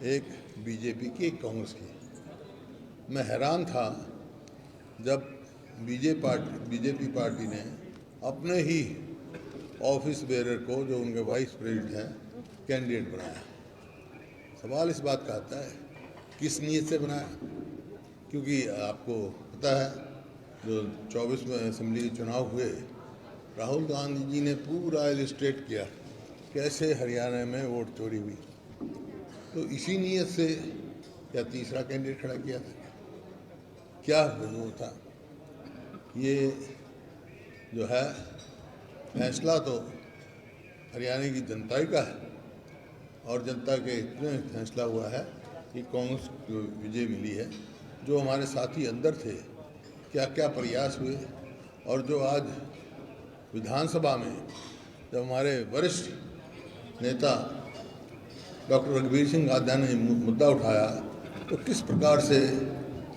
एक बीजेपी की, एक कांग्रेस की। मैं हैरान था जब बीजेपी पार्टी ने अपने ही ऑफिस बेरर को, जो उनके वाइस प्रेसिडेंट हैं, कैंडिडेट बनाया। सवाल इस बात का आता है किस नीयत से बनाया, क्योंकि आपको पता है जो 24 में असेंबली चुनाव हुए, राहुल गांधी जी ने पूरा इलस्ट्रेट किया कैसे हरियाणा में वोट चोरी हुई। तो इसी नीयत से क्या तीसरा कैंडिडेट खड़ा किया था? क्या वो था? ये जो है फैसला तो हरियाणा की जनता ही का है, और जनता के इतने फैसला हुआ है कि कांग्रेस को विजय मिली है। जो हमारे साथी अंदर थे, क्या क्या प्रयास हुए, और जो आज विधानसभा में जब हमारे वरिष्ठ नेता डॉक्टर रघुवीर सिंह राजा ने मुद्दा उठाया, तो किस प्रकार से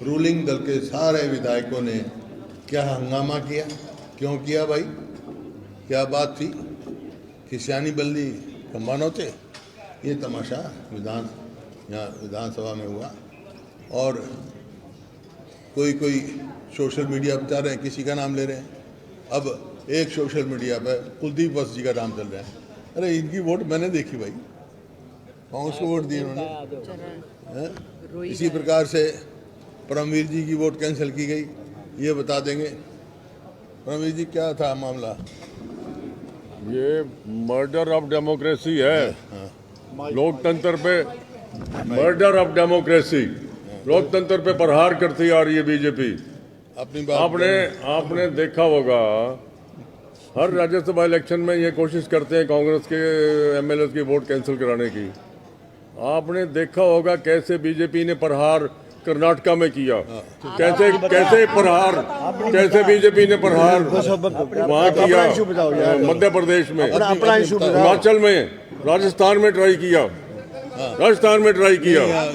रूलिंग दल के सारे विधायकों ने क्या हंगामा किया। क्यों किया भाई? क्या बात थी? खिसियानी बल्ली खंबा नोचे? ये तमाशा यहाँ विधानसभा में हुआ। और कोई सोशल मीडिया बता रहे हैं, किसी का नाम ले रहे हैं। अब एक सोशल मीडिया पर कुलदीप वत्स जी का नाम चल रहा है। अरे इनकी वोट मैंने देखी भाई, कांग्रेस को वोट दिए उन्होंने। इसी प्रकार से परमवीर जी की वोट कैंसिल की गई। ये बता देंगे परमवीर जी क्या था मामला? ये मर्डर ऑफ डेमोक्रेसी है। लोकतंत्र पे मर्डर ऑफ डेमोक्रेसी, लोकतंत्र पे प्रहार करती आ रही है बीजेपी। अपनी बात आपने देखा होगा, हर राज्यसभा इलेक्शन में ये कोशिश करते हैं कांग्रेस के एमएलए की वोट कैंसिल कराने की। आपने देखा होगा कैसे बीजेपी ने प्रहार कर्नाटका में किया, कैसे बीजेपी ने प्रहार वहाँ किया, मध्य प्रदेश में, हिमाचल में, राजस्थान में ट्राई किया,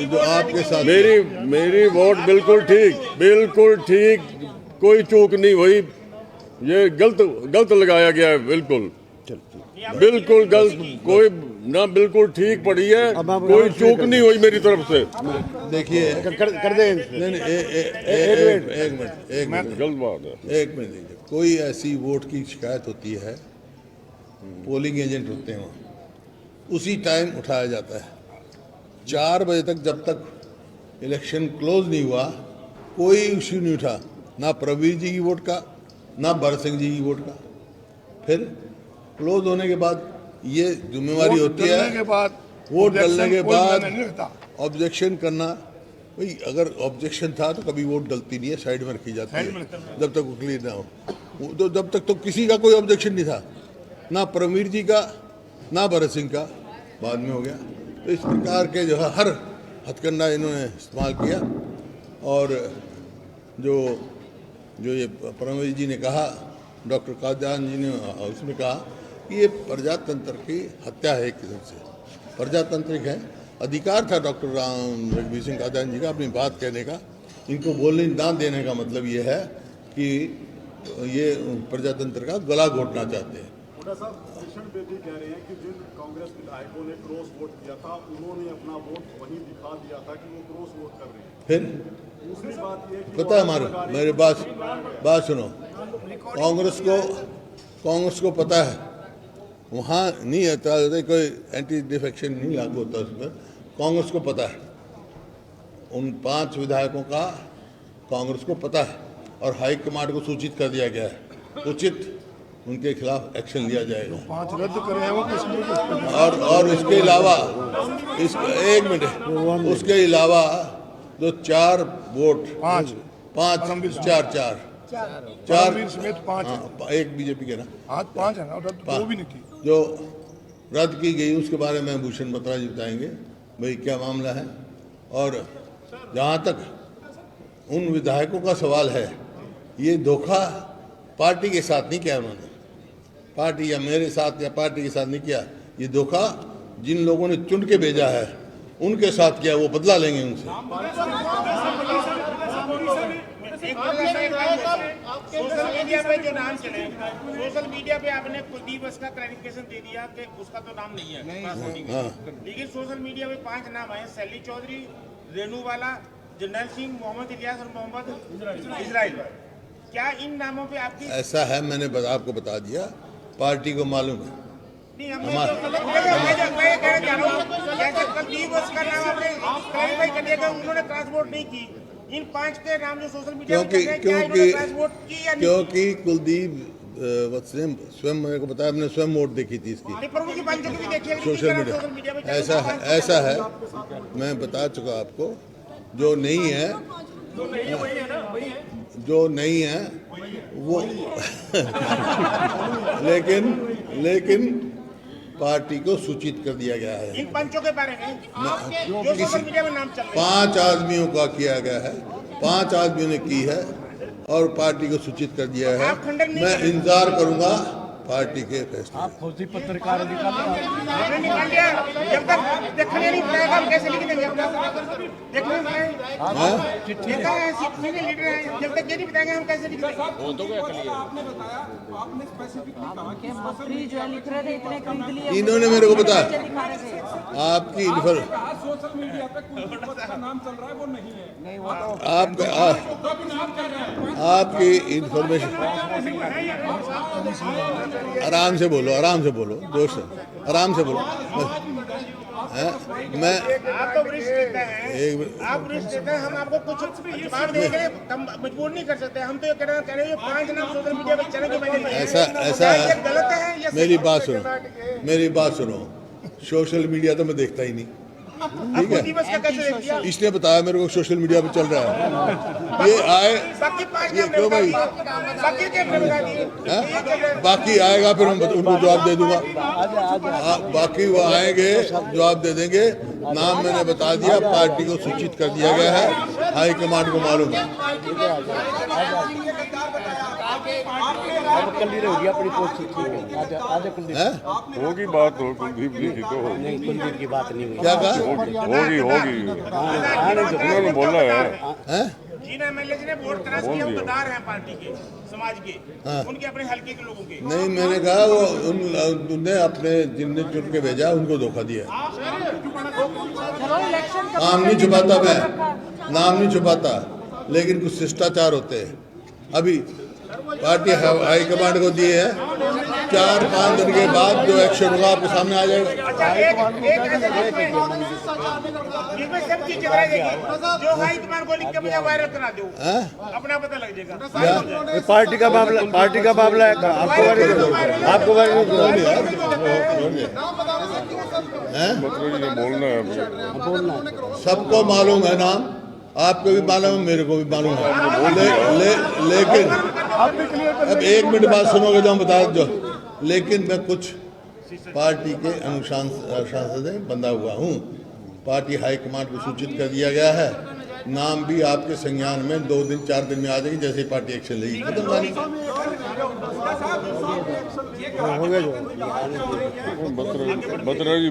जो आपके साथ मेरी वोट बिल्कुल ठीक, कोई चूक नहीं हुई। ये गलत लगाया गया है, बिल्कुल गलत, कोई ना, बिल्कुल ठीक पड़ी है, कोई चूक नहीं हुई मेरी तरफ से। देखिए कर दे। एक मिनट गलत बात है। एक मिनट दीजिए। कोई ऐसी वोट की शिकायत होती है, पोलिंग एजेंट होते हैं वहाँ, उसी टाइम उठाया जाता है। 4 बजे तक, जब तक इलेक्शन क्लोज नहीं हुआ, कोई इश्यू नहीं उठा, ना प्रवीर जी की वोट का, ना भरत सिंह जी की वोट का। फिर क्लोज होने के बाद ये जिम्मेवारी होती है, वोट डलने के बाद ऑब्जेक्शन करना। भाई अगर ऑब्जेक्शन था तो कभी वोट डलती नहीं है, साइड में रखी जाती है जब तक वो क्लियर ना हो। तो जब तक तो किसी का कोई ऑब्जेक्शन नहीं था, ना परमवीर जी का, ना भरत सिंह का, बाद में हो गया। तो इस प्रकार के जो है हर हथकंडा इन्होंने इस्तेमाल किया। और जो ये परमवीर जी ने कहा, डॉक्टर कादयान जी ने उसमें कहा कि ये प्रजातंत्र की हत्या है। एक किस्म से प्रजातांत्रिक है, अधिकार था डॉक्टर रघुवीर सिंह कादयान जी का अपनी बात कहने का। इनको बोलने ना देने का मतलब ये है कि ये प्रजातंत्र का गला घोटना चाहते हैं। कृष्ण बेदी कह रहे हैं कि जिन कांग्रेस विधायकों ने क्रॉस वोट किया था, उन्होंने अपना वोट वहीं दिखा दिया था कि वो क्रॉस वोट कर रहे हैं। फिर दूसरी बात ये पता है मेरे बात सुनो, कांग्रेस को पता है, वहाँ नहीं होता, कोई एंटी डिफेक्शन नहीं लागू होता उसमें। कांग्रेस को पता है, उन 5 विधायकों का कांग्रेस को पता है, और हाई कमांड को सूचित कर दिया गया है, उचित उनके खिलाफ एक्शन लिया जाएगा। 5 रद्द करे वो और इसके अलावा एक मिनट, उसके अलावा जो 4 वोट 5 4 समेत 5 एक बीजेपी के ना, आज 5 है ना, रद्द 2 भी नहीं थी जो रद्द की गई, उसके बारे में भूषण बत्रा जी बताएंगे भाई क्या मामला है। और जहाँ तक उन विधायकों का सवाल है, ये धोखा पार्टी के साथ नहीं किया उन्होंने, पार्टी या मेरे साथ या पार्टी के साथ नहीं किया। ये धोखा जिन लोगों ने चुन के भेजा है उनके साथ किया, वो बदला लेंगे उनसे। सोशल मीडिया पे जो नाम चले, सोशल मीडिया पे आपने कुलदीप का क्लैरिफिकेशन दे दिया कि उसका तो नाम नहीं है ट्रांसपोर्टिंग में। लेकिन सोशल मीडिया पे 5 नाम आए, सैली चौधरी, रेणुवाला, जर्नैल सिंह, मोहम्मद इलियास और मोहम्मद इजराइल। क्या इन नामों पे आपकी ऐसा है, मैंने आपको बता दिया, पार्टी को मालूम है। नहीं, मैं ये कहना चाह रहा हूँ, जैसे कुलदीप का नाम आपने क्लैरिफाई कर दिया कि उन्होंने ट्रांसपोर्ट नहीं की, इन 5 के नाम जो सोशल मीडिया पे चल रहे हैं, क्या इन्होंने ट्रांसपोर्ट की या नहीं? क्योंकि कुलदीप स्वयं मेरे को बताया, हमने स्वयं वोट देखी थी इसकी सोशल मीडिया। ऐसा है, मैं बता चुका आपको, जो नहीं है वो लेकिन पार्टी को सूचित कर दिया गया है। इन पंचों के बारे में जो सोशल मीडिया में नाम चल रहे हैं, 5 आदमियों का किया गया है, 5 आदमियों ने की है और पार्टी को सूचित कर दिया है। मैं इंतजार करूंगा पार्टी के फैसले। आप फौजी पत्रकार निकाल दिया, जब तक देखने नहीं पाएगा हम कैसे लिख देंगे? देखने देखा है, सीनियर लीडर है, जब तक ये नहीं बताएंगे हम कैसे लिख देंगे? वो तो क्या करिए, आपने स्पेसिफिकली कहा कि मंत्री जो लिख रहे थे इतने खरीद लिए, इन्होंने मेरे को बताया आपकी सोशल मीडिया पे कुलदीप का नाम चल रहा है, वो नहीं है, आपकी इंफॉर्मेशन। आराम से बोलो जोश से, आराम से बोलो। मैं आप तो वरिष्ठ नेता हैं, आप वरिष्ठ नेता हैं, हम आपको कुछ जवाब देने के लिए मजबूर नहीं कर सकते। हम तो ये कह रहे हैं 5 नाम सोशल मीडिया पे चले जो मैंने ऐसा है, गलत है या मेरी बात सुनो, सोशल मीडिया तो मैं देखता ही नहीं, ठीक है? इसने बताया मेरे को सोशल मीडिया पे चल रहा है, ये आए, ये क्यों भाई, बाकी आएगा फिर हम उनको जवाब दे दूंगा। बाकी वो आएंगे, जवाब दे देंगे। नाम मैंने बता दिया, पार्टी को सूचित कर दिया गया है, हाईकमांड को मालूम है। होगी बात, हो कुलदीप जी की तो नहीं, कुलदीप की बात नहीं हुई। क्या कहा? होगी उन्होंने बोला है। जिन एमएलए ने वोट क्रॉस किया वो गद्दार हैं पार्टी के, समाज के, उनके अपने हल्के के लोगों के। नहीं, मैंने कहा वो उनने अपने जिनने चुन के भेजा उनको धोखा दिया। नाम नहीं छुपाता मैं, नाम नहीं छुपाता, लेकिन कुछ शिष्टाचार होते हैं। अभी पार्टी हाईकमांड को दिए हैं, 4-5 दिन के बाद जो एक्शन होगा आपके सामने आ जाएगा। जो हाईकमांड को लिख के मुझे वायरल करा दो, अपना पता लग जाएगा। पार्टी का मामला है, आपको बोलना है, सबको मालूम है नाम, आपको भी मालूम है, मेरे को भी मालूम है। लेकिन अब 1 मिनट बाद सुनोगे तो हम बता दो। लेकिन मैं कुछ पार्टी के अनुशासन से बंधा हुआ हूँ, पार्टी हाईकमांड को सूचित कर दिया गया है। नाम भी आपके संज्ञान में 2 दिन 4 दिन में आ जाएगी, जैसे पार्टी एक्शन लेगी। खत्म कहानी। बत्रा जी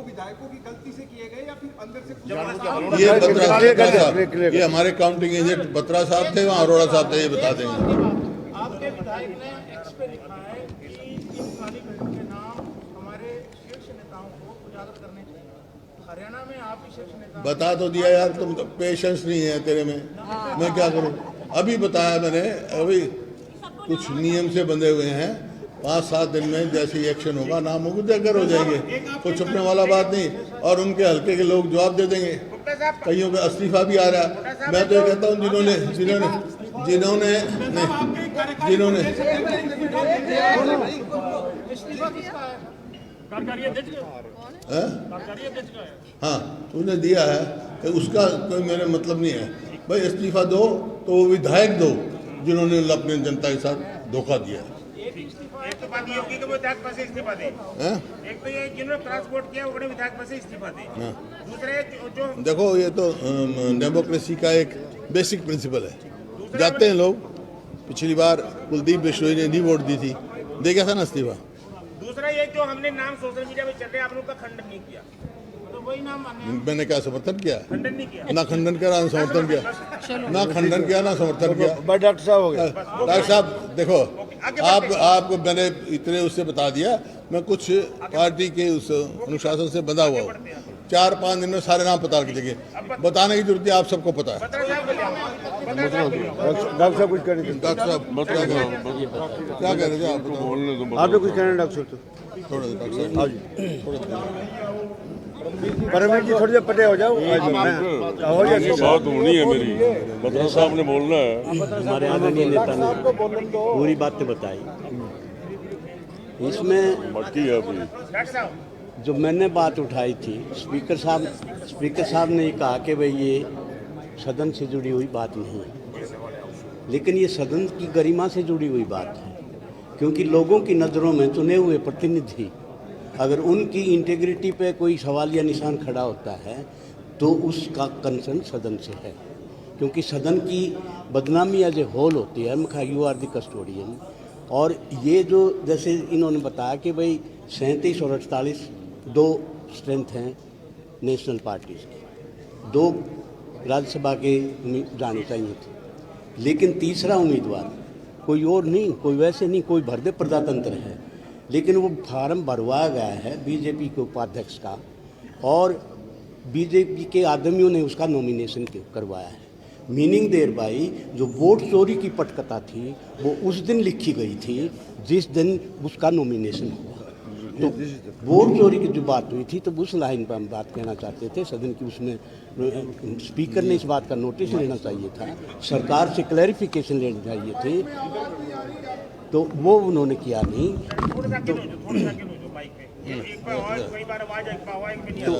विधायकों की गलती से किए गए या फिर अंदर से? ये बत्रा साहब, ये हमारे काउंटिंग एजेंट बत्रा साहब थे, वहाँ अरोड़ा साहब थे, ये बता देंगे। आपके विधायक ने एक्स पे लिखा है कि इन काली घटना के नाम हमारे शीर्ष नेताओं को उजागर करने चाहिए। हरियाणा में आप ही शीर्ष नेता बता तो दिया यार, तुम तो पेशेंस नहीं है तेरे में, मैं क्या करूं? अभी बताया मैंने, अभी कुछ नियम से बंधे हुए हैं। 5-7 दिन में जैसे ही एक्शन होगा, नाम होगा, जगह हो जाएंगे, कुछ छुपने वाला बात नहीं। और उनके हल्के के लोग जवाब दे देंगे। कईयों का इस्तीफा भी आ रहा है। मैं तो ये कहता हूँ जिन्होंने हाँ उसने दिया है, तो उसका कोई मेरा मतलब नहीं है भाई। इस्तीफा दो तो वो विधायक दो जिन्होंने अपने जनता के साथ धोखा दिया है। एक तो बात ये होगी कि वो विधायक पद से इस्तीफा दे, एक तो ये जिन्होंने ट्रांसपोर्ट किया वो विधायक पद से इस्तीफा दे। दूसरे जो देखो, ये तो डेमोक्रेसी का एक बेसिक प्रिंसिपल है। जाते हैं लोग, पिछली बार कुलदीप बिश्नोई ने नहीं वोट दी थी, दे गया था ना इस्तीफा। दूसरा ये जो हमने नाम सोशल मीडिया में चल रहे हैं, आपने उसका खंडन नहीं किया। तो वही नाम माने मैंने क्या समर्थन किया? खंडन नहीं किया। ना खंडन करा ना समर्थन किया, ना खंडन किया ना समर्थन किया। बस डॉक्टर साहब हो गए। डॉक्टर साहब देखो, आपको मैंने इतने उससे बता दिया, मैं कुछ पार्टी के उस अनुशासन से बंधा हुआ हूँ। 4-5 दिन में सारे नाम पता लग जाएंगे, बताने की जरूरत नहीं, आप सबको पता है। डॉक्टर साहब कुछ कह रहे थे। डॉक्टर साहब क्या कह रहे थे? आप बताओ। बोलने दो। आपने कुछ कहना है डॉक्टर साहब? थोड़ा सा डॉक्टर साहब, हाँ जी। परमेश जी थोड़ी देर पटे हो जाओ। हो ये जाए बात होनी है मेरी, बत्रा साहब ने बोलना है। हमारे आदरणीय नेता ने पूरी बातें बताई। इसमें बाकी है अभी डॉक्टर साहब जो मैंने बात उठाई थी, स्पीकर साहब ने ये कहा कि भाई ये सदन से जुड़ी हुई बात नहीं है, लेकिन ये सदन की गरिमा से जुड़ी हुई बात है, क्योंकि लोगों की नज़रों में चुने हुए प्रतिनिधि अगर उनकी इंटीग्रिटी पे कोई सवाल या निशान खड़ा होता है तो उसका कंसर्न सदन से है, क्योंकि सदन की बदनामी एज ए होल होती है। मैं यू आर द कस्टोडियन। और ये जो जैसे इन्होंने बताया कि भाई 37 और 48 दो स्ट्रेंथ हैं नेशनल पार्टीज़ की, 2 राज्यसभा के जाने चाहिए थे, लेकिन तीसरा उम्मीदवार कोई और नहीं, कोई वैसे नहीं, कोई भरदे प्रजातंत्र है, लेकिन वो फार्म भरवाया गया है बीजेपी के उपाध्यक्ष का, और बीजेपी के आदमियों ने उसका नॉमिनेशन करवाया है। मीनिंग देयर बाई जो वोट चोरी की पटकथा थी वो उस दिन लिखी गई थी जिस दिन उसका नॉमिनेशन हुआ। तो वोट चोरी की जो बात हुई थी तो उस लाइन पर हम बात कहना चाहते थे सदन की, उसमें स्पीकर ने इस बात का नोटिस लेना चाहिए था, सरकार से क्लैरिफिकेशन लेनी चाहिए थी, तो वो उन्होंने किया नहीं। तो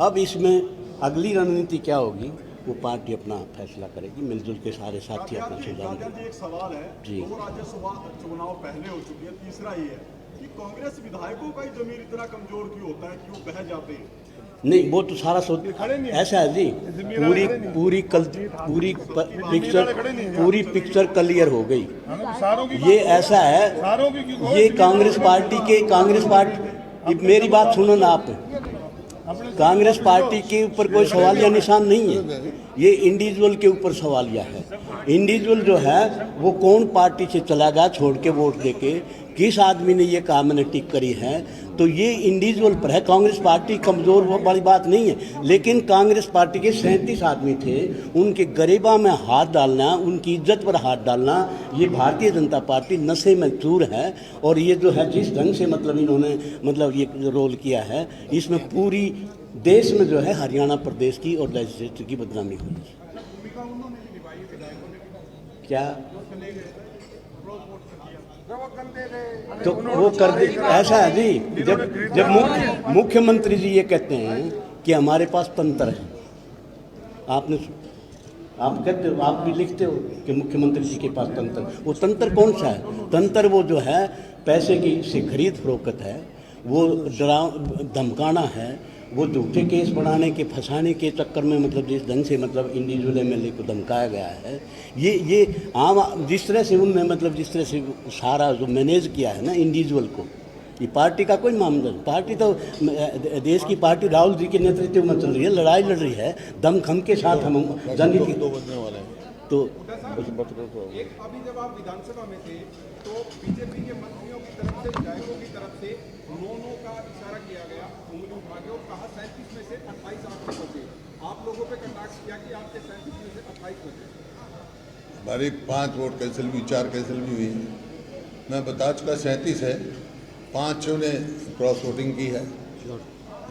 अब इसमें अगली रणनीति क्या होगी वो पार्टी अपना फैसला करेगी, मिलजुल के सारे साथी अपना सुझाव देंगे। जी एक सवाल है जी। 2 राज्यसभा चुनाव पहले हो चुके हैं, तीसरा ये है कि कांग्रेस विधायकों का ही जमीर इतना कमजोर क्यों होता है कि वो बह जाते हैं? नहीं, वो तो सारा सोच ऐसा है जी, पूरी पिक्चर क्लियर हो गई। ये ऐसा है, ये कांग्रेस पार्टी मेरी बात सुनो ना आप, कांग्रेस पार्टी के ऊपर कोई सवाल या निशान नहीं है, ये इंडिविजुअल के ऊपर सवालिया है। इंडिविजुअल जो है वो कौन पार्टी से चला गया छोड़ के वोट देके, किस आदमी ने ये काम मैंने टिक करी है, तो ये इंडिविजुअल पर है। कांग्रेस पार्टी कमज़ोर वो बड़ी बात नहीं है, लेकिन कांग्रेस पार्टी के 37 आदमी थे, उनके गरेबा में हाथ डालना, उनकी इज्जत पर हाथ डालना, ये भारतीय जनता पार्टी नशे में चूर है। और ये जो है जिस ढंग से मतलब इन्होंने मतलब ये जो रोल किया है, इसमें पूरी देश में जो है हरियाणा प्रदेश की और लेजिस्लेचर की बदनामी हुई है। क्या तो वो कर दे, ऐसा है जी, जब मुख्यमंत्री जी ये कहते हैं कि हमारे पास तंत्र है, आप कहते हो, आप भी लिखते हो कि मुख्यमंत्री जी के पास तंत्र, वो तंत्र कौन सा है? तंत्र वो जो है पैसे की से खरीद फरोख्त है, वो धमकाना है, वो झूठे केस बढ़ाने के फंसाने के चक्कर में मतलब जिस ढंग से मतलब इंडिविजुअल एमएलए को धमकाया गया है, ये आम जिस तरह से उनने मतलब जिस तरह से सारा जो मैनेज किया है ना इंडिविजुअल को, ये पार्टी का कोई मामला नहीं। पार्टी तो देश की पार्टी राहुल जी के नेतृत्व में चल रही है, लड़ाई लड़ रही है दमखम के साथ। हम जनता तो एक अभी जब आप विधानसभा में थे तो बीजेपी के मंत्रियों की तरफ से, विधायकों की तरफ से नो का इशारा किया गया, उंगली उठा के, और कहा 37 में से 28 आपने बचे। आप लोगों पे कटाक्ष किया कि आपके 37 में से 28 बचे। हमारे 5 वोट कैंसिल भी, 4 कैंसिल भी हुई। मैं बता चुका 37 है, 5 ने क्रॉस वोटिंग की है,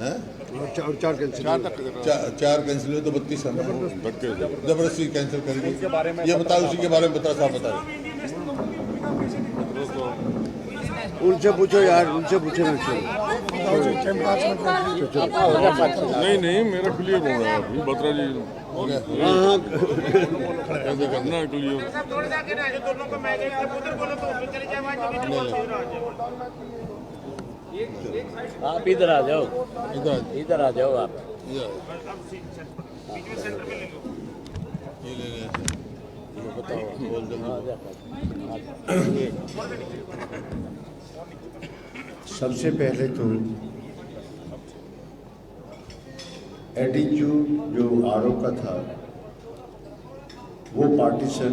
हैं? और 4 कैंसिल, 4 कैंसिल हुए तो 32 है, जबरदस्ती कैंसिल करेंगे। ये बता, उसी के बारे में बता, साहब बता। उनसे पूछो यार, उनसे पूछो ना। नहीं मेरा क्लियर हो रहा है अभी, बत्रा जी कैसे करना है क्लियर। आप इधर आ जाओ, इधर आ जाओ आप। ये ले बताओ, बोल दो। सबसे पहले तो एटीट्यूड जो आरोप का था वो पार्टीशन,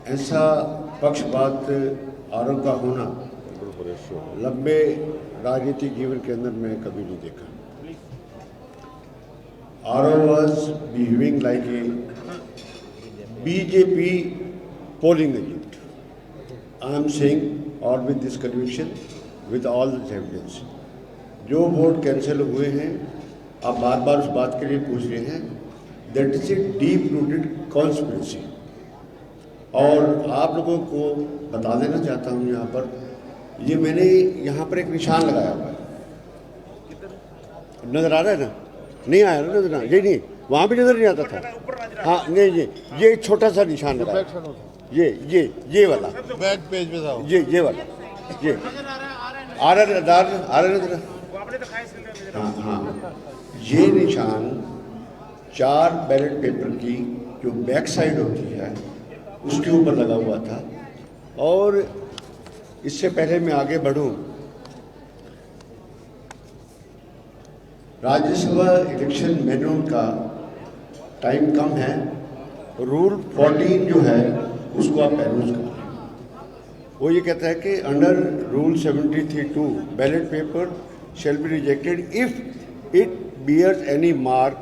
ऐसा पक्षपात आरोप का होना लंबे राजनीतिक जीवन के अंदर मैं कभी नहीं देखा। आरोप was behaving like a BJP polling agent. I am saying और with this conviction with all this evidence, जो वोट कैंसिल हुए हैं आप बार बार उस बात के लिए पूछ रहे हैं, that is a deep rooted conspiracy. और आप लोगों को बता देना चाहता हूँ यहाँ पर, ये मैंने यहाँ पर एक निशान लगाया हुआ है, नजर आ रहा है ना? नहीं आया ना नजर? ये नहीं, वहाँ भी नजर नहीं आता था। हाँ नहीं, ये छोटा सा निशान लगाया, ये वाला बैक पेज पे था, ये वाला, ये आ रहा नजर। हाँ हाँ, ये निशान 4 बैलेट पेपर की जो बैक साइड होती है उसके ऊपर लगा हुआ था। और इससे पहले मैं आगे बढ़ूं, राज्यसभा इलेक्शन मैनुअल का टाइम कम है, रूल 14 जो है उसको आप एनोज करें। वो ये कहता है कि under rule 73(2) ballot paper shall be rejected if it bears any mark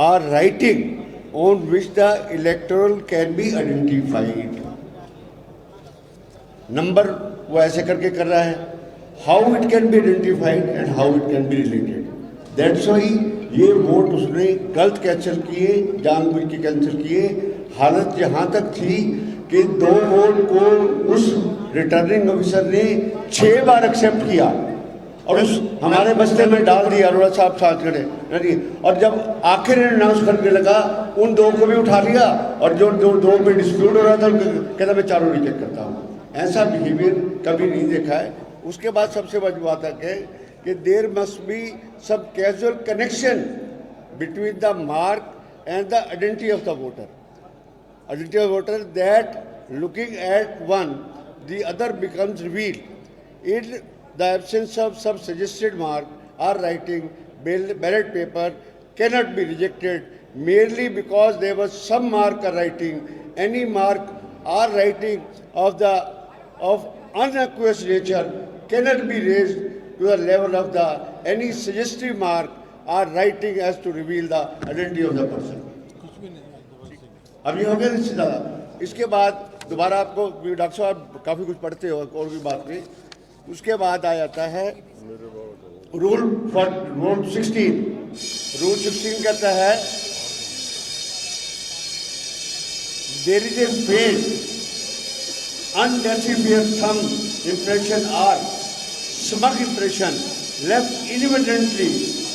or writing on which the electoral can be identified. Number वो ऐसे करके कर रहा है, how it can be identified and how it can be related. That's why ये vote उसने गलत cancel किए, जानबूझ के कैंसिल किए। हालत यहाँ तक थी कि 2 वोट को उस रिटर्निंग ऑफिसर ने 6 बार एक्सेप्ट किया और उस हमारे बस्ते में डाल दिया। अरोड़ा साहब साथ खड़े, और जब आखिर अनाउंस करने लगा उन 2 को भी उठा लिया, और जो 2 में डिस्प्यूट हो रहा था कहता मैं चारों रिजेक्ट करता हूँ। ऐसा बिहेवियर कभी नहीं देखा है। उसके बाद सबसे बड़ी बात है कि there must be some casual connection between the mark and the identity of the voter. Identity of voter that looking at one the other becomes revealed इन the absence of some suggested mark or writing. Ballot paper cannot be rejected merely because there was some mark or writing. Any mark or writing of unaqueous nature cannot be raised to the level of the any suggestive mark or writing as to reveal the identity of the person. अब ये हो गया इससे ज़्यादा। इसके बाद दोबारा आपको डॉक्टर साहब काफ़ी कुछ पढ़ते हो और भी बात में, उसके बाद आ जाता है रूल 16। रूल 16 कहता है there is a face undecipherable thumb impression और smudge impression left inadvertently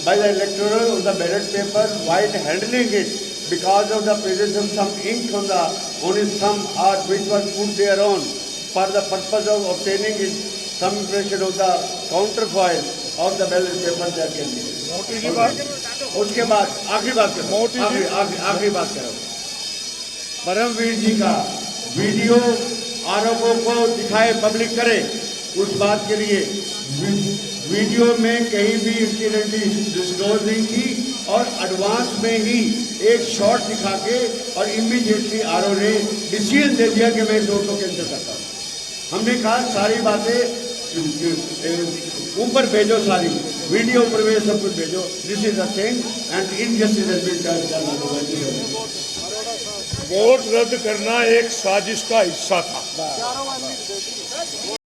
by the electoral of the ballot paper while handling it because of the presence of some ink on his thumb or which was put thereon for the purpose of obtaining his some impression of the counterfoil of the ballot paper that can be. उसके बाद आखिरी बात करो, आखिरी बात करो। परमवीर जी का video आरोपों को दिखाए, पब्लिक करे, उस बात के लिए वीडियो में कहीं भी इंसिडेंटली डिस्क्लोज नहीं थी और एडवांस में ही एक शॉट दिखा के और इमीडिएटली आरओ ने डिसीजन दे दिया कि मैं इस वोट को कैंसिल करता हूँ। हमने कहा सारी बातें ऊपर भेजो, सारी वीडियो ऊपर भेजो, सब कुछ भेजो। This is the thing and injustice has been done. Vote रद्द करना एक साजिश का हिस्सा था।